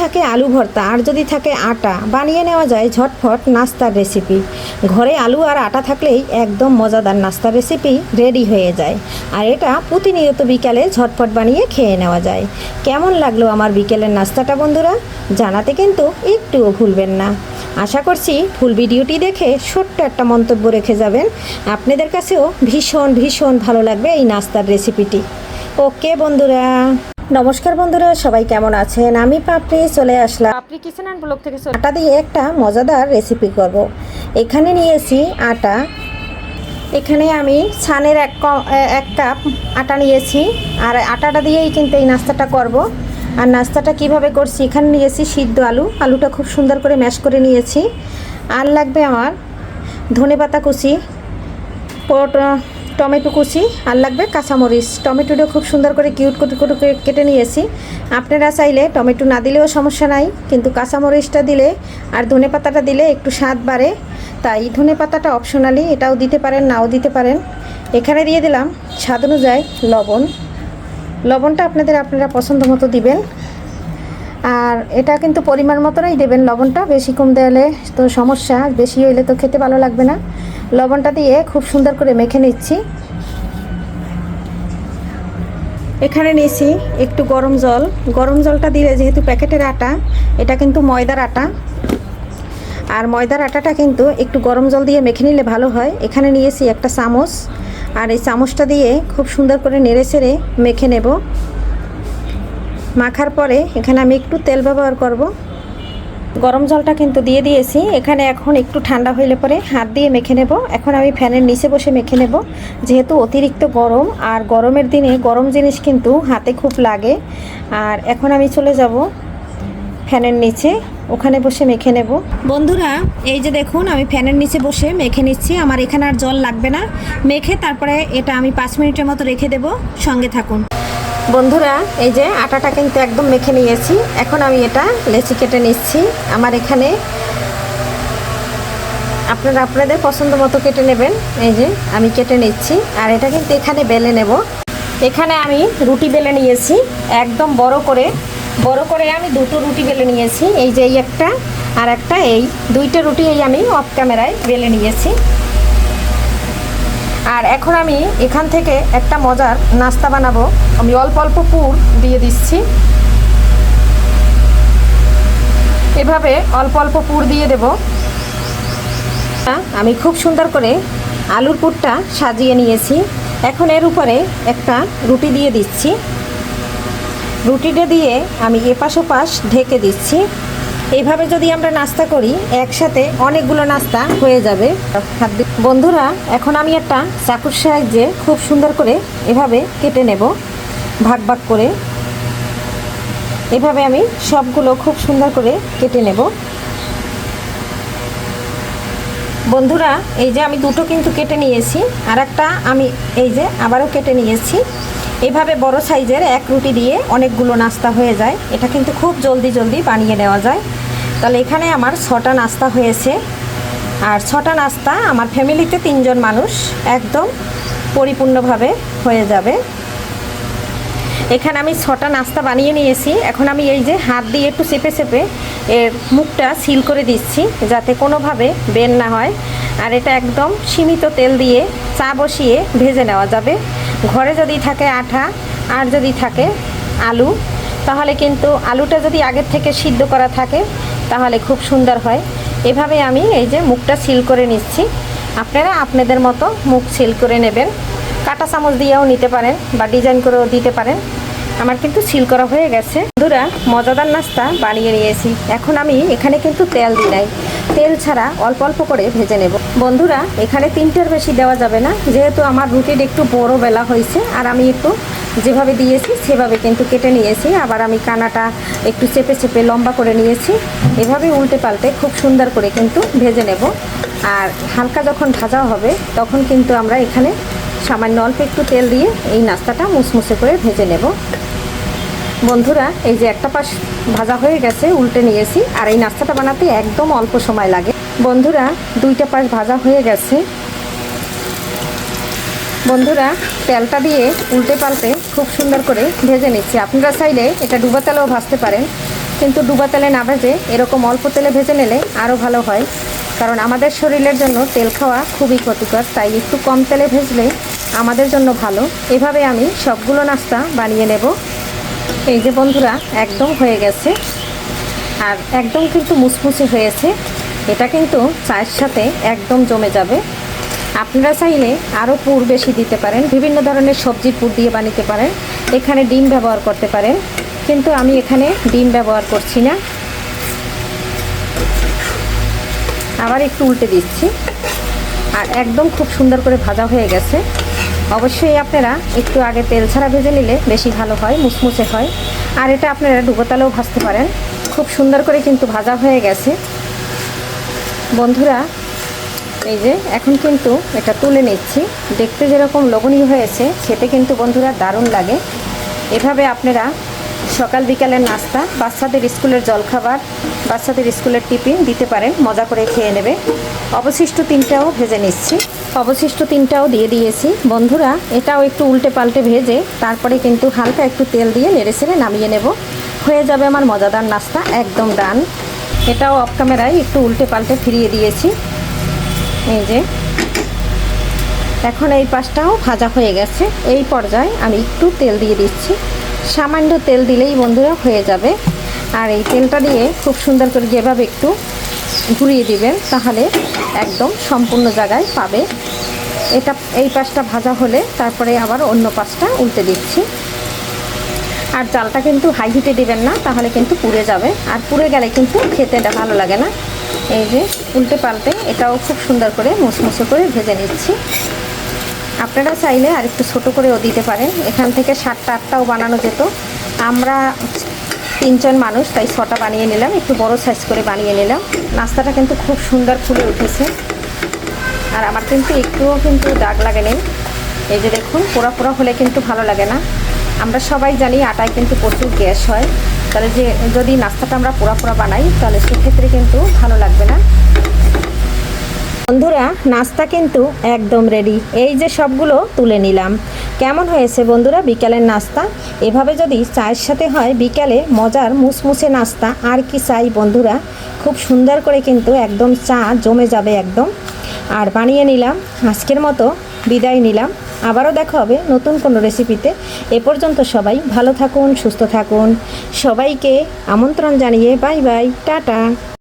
থাকে আলু ভর্তা আর যদি থাকে আটা, বানিয়ে নেওয়া যায় ঝটফট নাস্তার রেসিপি। ঘরে আলু আর আটা থাকলেই একদম মজাদার নাস্তার রেসিপি রেডি হয়ে যায়। আর এটা প্রতিনিয়ত বিকালে ঝটফট বানিয়ে খেয়ে নেওয়া যায়। কেমন লাগলো আমার বিকেলের নাস্তাটা বন্ধুরা? জানাতে কিন্তু একটুও ভুলবেন না। আশা করছি ফুল ভিডিওটি দেখে ছোট্ট একটা মন্তব্য রেখে যাবেন। আপনাদের কাছেও ভীষণ ভীষণ ভালো লাগবে এই নাস্তার রেসিপিটি। ওকে বন্ধুরা, নমস্কার বন্ধুরা, সবাই কেমন আছেন? আমি পাপড়ি চলে আসলাম পাপড়ি কিচেন অ্যান্ড ব্লগ থেকে। আটা দিয়ে একটা মজাদার রেসিপি করব। এখানে নিয়েছি আটা। এখানে আমি ছানের এক কাপ আটা নিয়েছি। আর আটাটা দিয়েই কিন্তু এই নাস্তাটা করব। আর নাস্তাটা কিভাবে করছি, এখানে নিয়েছি সিদ্ধ আলু। আলুটা খুব সুন্দর করে ম্যাশ করে নিয়েছি। আর লাগবে আমার ধনেপাতা কুচি, টমেটো কুচি, আর লাগবে কাঁচামরিচ। টমেটোটা খুব সুন্দর করে কিউট করে কেটে নিয়েছি। আপনারা চাইলে টমেটো না দিলেও সমস্যা নাই, কিন্তু কাঁচামরিচটা দিলে আর ধনেপাতাটা দিলে একটু স্বাদ বাড়ে। তাই ধনেপাতাটা অপশনালি, এটাও দিতে পারেন নাও দিতে পারেন। এখানে দিয়ে দিলাম স্বাদ অনুযায়ী লবণ। লবণটা আপনারা পছন্দ মতো দিবেন। আর এটা কিন্তু পরিমাণ মতনই দেবেন লবণটা, বেশি কম দিলে তো সমস্যা, বেশি হইলে তো খেতে ভালো লাগবে না। লবণটা দিয়ে খুব সুন্দর করে মেখে নিচ্ছি। এখানে নিয়েছি একটু গরম জল। গরম জলটা দিলে, যেহেতু প্যাকেটের আটা, এটা কিন্তু ময়দার আটা, আর ময়দার আটাটা কিন্তু একটু গরম জল দিয়ে মেখে নিলে ভালো হয়। এখানে নিয়েছি একটা চামচ, আর এই চামচটা দিয়ে খুব সুন্দর করে নেড়ে চেড়ে মেখে নেব। মাখার পরে এখানে আমি একটু তেল ব্যবহার করব। গরম জলটা কিন্তু দিয়ে দিয়েছি। এখানে এখন একটু ঠান্ডা হইলে পরে হাত দিয়ে মেখে নেব। এখন আমি ফ্যানের নিচে বসে মেখে নেব, যেহেতু অতিরিক্ত গরম, আর গরমের দিনে গরম জিনিস কিন্তু হাতে খুব লাগে। আর এখন আমি চলে যাব ফ্যানের নিচে, ওখানে বসে মেখে নেব। বন্ধুরা, এই যে দেখুন, আমি ফ্যানের নিচে বসে মেখে নিচ্ছি। আমার এখানে আর জল লাগবে না। মেখে তারপরে এটা আমি 5 মিনিটের মতো রেখে দেব। সঙ্গে থাকুন বন্ধুরা। এই যে আটাটা কিন্তু একদম মেখে নিয়েছি। এখন আমি এটা লেচি কেটে নিচ্ছি। আমার এখানে আপনাদের পছন্দ মতো কেটে নেবেন। এই যে আমি কেটে নিচ্ছি। আর এটা কিন্তু এখানে বেলে নেব। এখানে আমি রুটি বেলে নিয়েছি, একদম বড় করে আমি দুটো রুটি বেলে নিয়েছি। এই যে এই একটা আর একটা, এই দুইটা রুটি এই আমি অফ ক্যামেরায় বেলে নিয়েছি। আর এখন আমি এখান থেকে একটা মজার নাস্তা বানাবো। আমি অল্প অল্প পুর দিয়ে দিচ্ছি। এভাবে অল্প অল্প পুর দিয়ে দেব। আমি খুব সুন্দর করে আলুর পুরটা সাজিয়ে নিয়েছি। এখন এর উপরে একটা রুটি দিয়ে দিচ্ছি। রুটিটা দিয়ে আমি এপাশ ওপাশ ঢেকে দিচ্ছি। এইভাবে যদি আমরা নাস্তা করি, একসাথে অনেকগুলো নাস্তা হয়ে যাবে বন্ধুরা। এখন আমি একটা চাকুর সাহায্যে খুব সুন্দর করে এভাবে কেটে নেব, ভাগ ভাগ করে। এভাবে আমি সবগুলো খুব সুন্দর করে কেটে নেব বন্ধুরা। এই যে আমি দুটো কিন্তু কেটে নিয়েছি, আর একটা আমি এই যে আবারও কেটে নিয়েছি। এভাবে বড় সাইজের এক রুটি দিয়ে অনেকগুলো নাস্তা হয়ে যায়। এটা কিন্তু খুব জলদি বানিয়ে নেওয়া যায়। তাহলে এখানে আমার 6টা নাস্তা হয়েছে। আর 6টা নাস্তা আমার ফ্যামিলিতে 3 জন মানুষ একদম পরিপূর্ণভাবে হয়ে যাবে। এখানে আমি 6টা নাস্তা বানিয়ে নিয়েছি। এখন আমি এই যে হাত দিয়ে একটু চেপে এর মুখটা সিল করে দিচ্ছি, যাতে কোনোভাবে বের না হয়। আর এটা একদম সীমিত তেল দিয়ে চা বসিয়ে ভেজে নেওয়া যাবে। ঘরে যদি থাকে আটা আর যদি থাকে আলু, তাহলে কিন্তু আলুটা যদি আগের থেকে সিদ্ধ করা থাকে তাহলে খুব সুন্দর হয়। এভাবে আমি এই যে মুখটা সিল করে নিচ্ছি। আপনারা আপনাদের মতো মুখ সিল করে নেবেন। কাঁটা চামচ দিয়েও নিতে পারেন বা ডিজাইন করেও দিতে পারেন। আমার কিন্তু সিল করা হয়ে গেছে। বন্ধুরা, মজাদার নাস্তা বানিয়ে নিয়েছি। এখন আমি এখানে কিন্তু তেল দিই নাই, তেল ছাড়া অল্প অল্প করে ভেজে নেব বন্ধুরা। এখানে 3টের বেশি দেওয়া যাবে না, যেহেতু আমার রুটির একটু বড় বেলা হয়েছে। আর আমি একটু যেভাবে দিয়েছি সেভাবে কিন্তু কেটে নিয়েছি। আবার আমি কানাটা একটু চেপে লম্বা করে নিয়েছি। এভাবে উল্টে পাল্টে খুব সুন্দর করে কিন্তু ভেজে নেব। আর হালকা যখন ভাজা হবে তখন কিন্তু আমরা এখানে সামান্য অল্প একটু তেল দিয়ে এই নাস্তাটা মুসমুসে করে ভেজে নেব বন্ধুরা। এই যে একটা পাশ ভাজা হয়ে গেছে, উল্টে নিয়েছি। আর এই নাস্তাটা বানাতে একদম অল্প সময় লাগে বন্ধুরা। 2টা পাশ ভাজা হয়ে গেছে বন্ধুরা। তেলটা দিয়ে উল্টে পাল্টে খুব সুন্দর করে ভেজে নিচ্ছি। আপনারা চাইলে এটা ডুবা তেলেও ভাজতে পারেন। কিন্তু ডুবা তেলে না ভেজে এরকম অল্প তেলে ভেজে নিলে আরও ভালো হয়, কারণ আমাদের শরীরের জন্য তেল খাওয়া খুবই ক্ষতিকর, তাই একটু কম তেলে ভেজলে আমাদের জন্য ভালো। এভাবে আমি সবগুলো নাস্তা বানিয়ে নেব। এই যে বন্ধুরা, একদম হয়ে গেছে আর একদম কিন্তু মুসমুসে হয়েছে। এটা কিন্তু চায়ের সাথে একদম জমে যাবে। আপনারা চাইলে আরও পুর বেশি দিতে পারেন, বিভিন্ন ধরনের সবজির পুর দিয়ে বানাতে পারেন, এখানে ডিম ব্যবহার করতে পারেন, কিন্তু আমি এখানে ডিম ব্যবহার করছি না। আবার একটু উল্টে দিচ্ছি আর একদম খুব সুন্দর করে ভাজা হয়ে গেছে। অবশ্যই আপনারা একটু আগে তেল ছাড়া ভেজে নিলে বেশি ভালো হয়, মুসমুসে হয়। আর এটা আপনারা ডুবো তেলেও ভাজতে পারেন। খুব সুন্দর করে কিন্তু ভাজা হয়ে গেছে বন্ধুরা। এই যে এখন কিন্তু এটা তুলে নিচ্ছি। দেখতে যেরকম লোভনীয় হয়েছে, খেতে কিন্তু বন্ধুরা দারুণ লাগে। এভাবে আপনারা সকাল বিকালের নাস্তা, বাচ্চাদের স্কুলের জলখাবার, বাচ্চাদের স্কুলের টিফিন দিতে পারেন, মজা করে খেয়ে নেবে। অবশিষ্ট তিনটাও ভেজে নিচ্ছি, অবশিষ্ট তিনটাও দিয়ে দিয়েছি বন্ধুরা। এটাও একটু উল্টে পাল্টে ভেজে তারপরে কিন্তু হালকা একটু তেল দিয়ে নেড়ে নামিয়ে নেব। হয়ে যাবে আমার মজাদার নাস্তা, একদম ডান। এটাও অফ ক্যামেরায় একটু উল্টে পাল্টে ফিরিয়ে দিয়েছি। এই যে এখন এই পাশটাও ভাজা হয়ে গেছে। এই পর্যায়ে আমি একটু তেল দিয়ে দিচ্ছি, সামান্য তেল দিলেই বন্ধুরা হয়ে যাবে। আর এই তেলটা দিয়ে খুব সুন্দর করে যেভাবে একটু ঘুরিয়ে দিবেন, তাহলে একদম সম্পূর্ণ জায়গায় পাবে। এটা এই পাশটা ভাজা হলে তারপরে আবার অন্য পাশটা উল্টে দিচ্ছি। আর জালটা কিন্তু হাই হিটে দিবেন না, তাহলে কিন্তু পুড়ে যাবে, আর পুড়ে গেলে কিন্তু খেতে ভালো লাগে না। এই যে উল্টে পাল্টে এটাও খুব সুন্দর করে মুসমুসে করে ভেজে নিচ্ছি। আপনারা চাইলে আর একটু ছোটো করেও দিতে পারেন, এখান থেকে 7টা 8টাও বানানো যেত। আমরা 3জন মানুষ, তাই 6টা বানিয়ে নিলাম, একটু বড় সাইজ করে বানিয়ে নিলাম। নাস্তাটা কিন্তু খুব সুন্দর ফুলে উঠেছে, আর আমার কিন্তু একটুও কিন্তু দাগ লাগে নেই। এই যে দেখুন, পোড়া পোড়া হলে কিন্তু ভালো লাগে না। আমরা সবাই জানি আটায় কিন্তু প্রচুর গ্যাস হয়, তাহলে যে যদি নাস্তাটা আমরা পোড়া পোড়া বানাই তাহলে সেক্ষেত্রে কিন্তু ভালো লাগবে না। বন্ধুরা, নাস্তা কিন্তু একদম রেডি। এই যে সবগুলো তুলে নিলাম। কেমন হয়েছে বন্ধুরা বিকালের নাস্তা? এভাবে যদি চায়ের সাথে হয় বিকালে মজার মুসমুসে নাস্তা, আর কি চাই বন্ধুরা। খুব সুন্দর করে কিন্তু একদম চা জমে যাবে একদম। আর বানিয়ে নিলাম, আজকের মতো বিদায় নিলাম। আবারও দেখা হবে নতুন কোনো রেসিপিতে। এ পর্যন্ত সবাই ভালো থাকুন, সুস্থ থাকুন। সবাইকে আমন্ত্রণ জানিয়ে বাই বাই, টাটা।